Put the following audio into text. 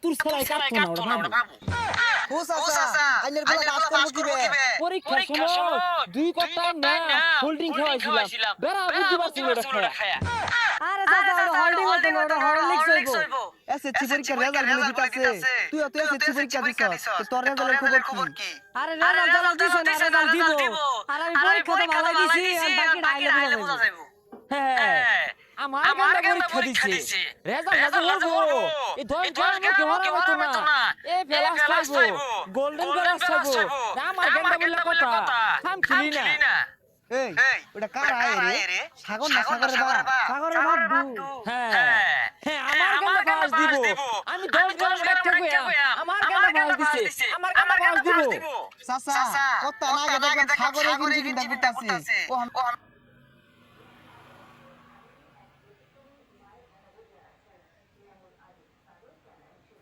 চাতুর ছাড়াই কাটতো না ওরা ভাবো। ও চাচা আইনের বেলা কাজ করব কিবে পরীক্ষার সময় 2 কথা না হোল্ডিং খাওয়াইছিলাম বেড়া বুদ্ধি পারছিল ওটা খায়া। আরে চাচা হোল্ডিং হতো না ওটা হরলিক্স হইবো। এসএসসি পরীক্ষার রেজাল্ট বলে দিতাছে তুই তো এসএসসি পরীক্ষা দিছস তো তোর রেজাল্টের খবর কি আরে রেজাল্ট দিছে না রেজাল্ট দিব। আর আমি পরীক্ষা তো ভালো দিছি আর বাকি আইলে বুঝা যাইবো। হ্যাঁ আমার গান্ডা পরীক্ষা দিছে রেজাল্ট হবো এই 10 জন আমাকে হরা হতো না এই ফেলাস পাইবো গোল্ডেন ফেলাস পাইবো আমার গান্ডা বললা কথা থাম খিলি না। এই ওটা কার আয় রে সাগর না সাগরের বাপ হ্যাঁ আমার গান্ডা ফাঁস দিব আমি 10 জন একটা কইয়া আমার গান্ডা ফাঁস দিছে আমার গান্ডা ফাঁস দিব। চাচা কত না আগে দেখলাম সাগরে কিন্তু ঘুরতাছে ও